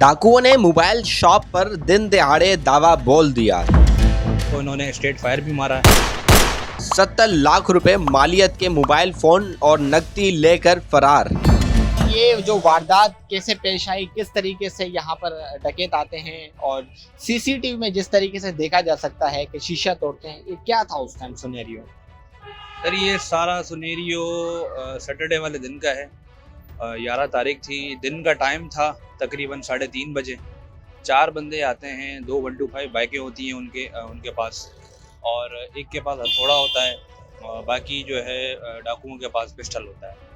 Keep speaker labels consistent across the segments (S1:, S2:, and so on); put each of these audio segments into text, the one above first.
S1: डाकुओं ने mobile shop पर दिन दहाड़े दावा बोल दिया।
S2: तो इन्होंने स्ट्रेट फायर भी मारा है।
S1: 70 लाख रुपए मालियत के मोबाइल फोन और नकदी लेकर फरार।
S3: ये जो वारदात कैसे पेश आई, किस तरीके से यहाँ पर डकैत आते हैं और सीसीटीवी में जिस तरीके से देखा जा सकता है कि शीशा तोड़ते हैं, ये क्या था उस टाइम सिनेरियो?
S2: सर ये सारा सुनेरियो सैटरडे वाले दिन का है। 11 तारीख थी, दिन का टाइम था, तकरीबन 3:30 बजे। 4 बंदे आते हैं, 2 125 बाइकें होती हैं उनके पास, और एक के पास हथौड़ा होता है, बाकी जो है डाकुओं के पास पिस्टल होता है।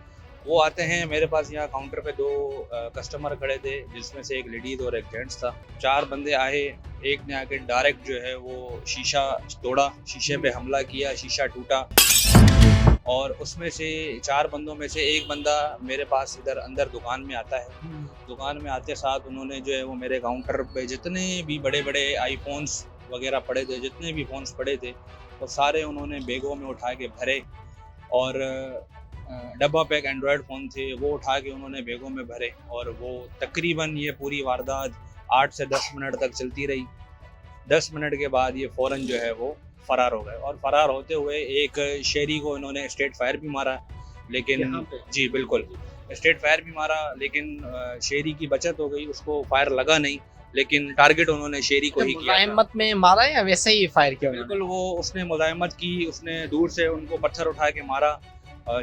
S2: वो आते हैं मेरे पास। यहाँ काउंटर पे 2 कस्टमर खड़े थे, जिसमें से एक लेडीज़ और एक जेंट्स था। 4 बंदे आए, एक ने आके डायरेक्ट जो है वो शीशा तोड़ा, शीशे पे हमला किया, शीशा टूटा, और उसमें से 4 बंदों में से एक बंदा मेरे पास इधर अंदर दुकान में आता है। दुकान में आते साथ उन्होंने जो है वो मेरे काउंटर पे जितने भी बड़े बड़े आईफोन्स वगैरह पड़े थे, जितने भी फ़ोन्स पड़े थे, वो सारे उन्होंने बैगों में उठा के भरे, और डब्बा पैक एंड्रॉयड फ़ोन थे वो उठा के उन्होंने बैगों में भरे, और वो तकरीबन ये पूरी वारदात 8 से 10 मिनट तक चलती रही। 10 मिनट के बाद ये फ़ौरन जो है वो फ़रार हो गए, और फ़रार होते हुए एक शहरी को इन्होंने स्ट्रेट फायर भी मारा, लेकिन जी बिल्कुल स्ट्रेट फायर भी मारा, लेकिन शहरी की बचत हो गई, उसको फायर लगा नहीं, लेकिन टारगेट उन्होंने शहरी को ही किया।
S3: मुलायमत में मारा या वैसे ही फायर किया?
S2: बिल्कुल, वो उसने मुलायमत की, उसने दूर से उनको पत्थर उठा के मारा।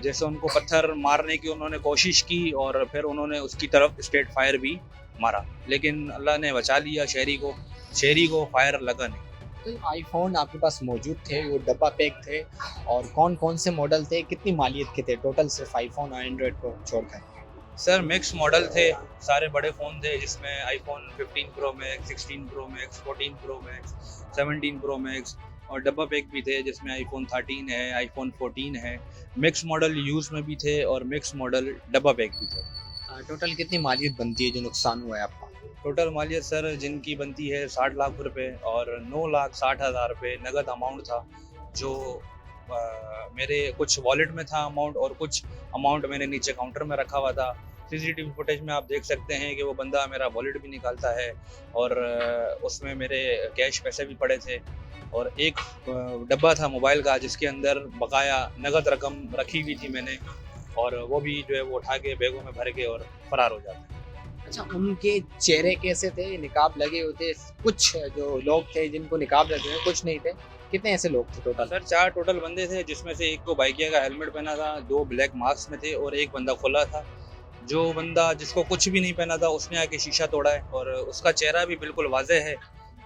S2: जैसे उनको पत्थर मारने की उन्होंने कोशिश की, और फिर उन्होंने उसकी तरफ स्ट्रेट फायर भी मारा, लेकिन अल्लाह ने बचा लिया शहरी को फायर लगा नहीं।
S3: तो आईफोन आपके पास मौजूद थे, वो डब्बा पैक थे, और कौन कौन से मॉडल थे, कितनी मालियत के थे टोटल, सिर्फ आईफोन और एंड्रॉयड को छोड़कर?
S2: सर मिक्स मॉडल थे, सारे बड़े फ़ोन थे, जिसमें iPhone 15 pro max, 16 pro max, 14 pro max, 17 pro max, और डब्बा पैक भी थे, जिसमें आईफोन 13 है, आईफोन 14 है। मिक्स मॉडल यूज़ में भी थे और मिक्स मॉडल डब्बा पैक भी थे।
S3: टोटल कितनी मालियत बनती है जो नुकसान हुआ है आपका?
S2: टोटल मालियत सर जिनकी बनती है 60 लाख रुपए, और 9,60,000 रुपये नगद अमाउंट था, जो मेरे कुछ वॉलेट में था अमाउंट, और कुछ अमाउंट मैंने नीचे काउंटर में रखा हुआ था। सीसीटीवी फुटेज में आप देख सकते हैं कि वो बंदा मेरा वॉलेट भी निकालता है, और उसमें मेरे कैश पैसे भी पड़े थे, और एक डब्बा था मोबाइल का जिसके अंदर बकाया नगद रकम रखी हुई थी मैंने, और वो भी जो है वो उठा के बैगों में भर के और फरार हो जाते हैं।
S3: अच्छा, उनके चेहरे कैसे थे? निकाब लगे होते? कुछ जो लोग थे जिनको निकाब लगे हैं, कुछ नहीं थे? कितने ऐसे लोग थे टोटल?
S2: सर 4 टोटल बंदे थे, जिसमें से एक को बाइकिया का हेलमेट पहना था, 2 ब्लैक मास्क में थे, और एक बंदा खुला था। जो बंदा जिसको कुछ भी नहीं पहना था उसने आके शीशा तोड़ा है, और उसका चेहरा भी बिल्कुल वाज़ेह है,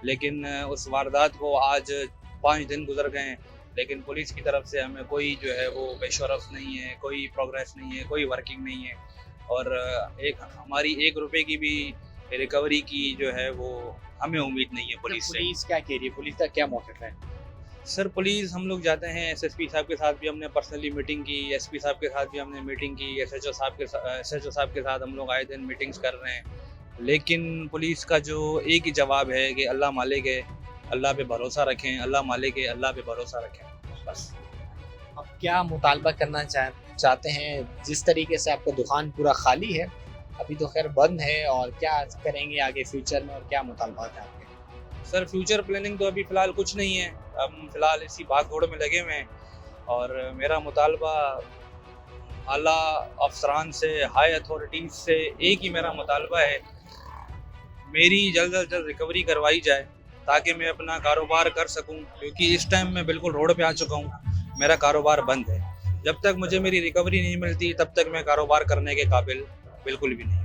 S2: लेकिन उस वारदात को आज 5 दिन गुजर गए हैं, लेकिन पुलिस की तरफ से हमें कोई जो है वो पेशरफ नहीं है, कोई प्रोग्रेस नहीं है, कोई वर्किंग नहीं है, और एक हमारी 1 रुपए की भी रिकवरी की जो है वो हमें उम्मीद नहीं है पुलिस से।
S3: पुलिस क्या कह रही है? पुलिस का क्या मौक़िफ़ है?
S2: सर पुलिस, हम लोग जाते हैं, एसएसपी साहब के साथ भी हमने पर्सनली मीटिंग की, एसपी साहब के साथ भी हमने मीटिंग की, एसएचओ साहब के साथ हम लोग आए दिन मीटिंग्स कर रहे हैं, लेकिन पुलिस का जो एक ही जवाब है कि अल्लाह मालिक है, अल्लाह पे भरोसा रखें, अल्लाह मालिक है, अल्लाह पे भरोसा रखें, बस।
S3: अब क्या मुतालबा करना चाहते हैं? जिस तरीके से आपका दुकान पूरा खाली है, अभी तो खैर बंद है, और क्या करेंगे आगे फ्यूचर में, और क्या मुतालबा है आपके?
S2: सर फ्यूचर प्लानिंग तो अभी फ़िलहाल कुछ नहीं है, हम फ़िलहाल इसी भाग दौड़ में लगे हुए हैं, और मेरा मुतालबा आला अफसरान से, हाई अथॉरिटीज़ से एक ही मेरा मुतालबा है, मेरी जल्द से जल्द रिकवरी करवाई जाए, ताकि मैं अपना कारोबार कर सकूं, क्योंकि इस टाइम मैं बिल्कुल रोड पे आ चुका हूं, मेरा कारोबार बंद है। जब तक मुझे मेरी रिकवरी नहीं मिलती तब तक मैं कारोबार करने के काबिल बिल्कुल भी नहीं।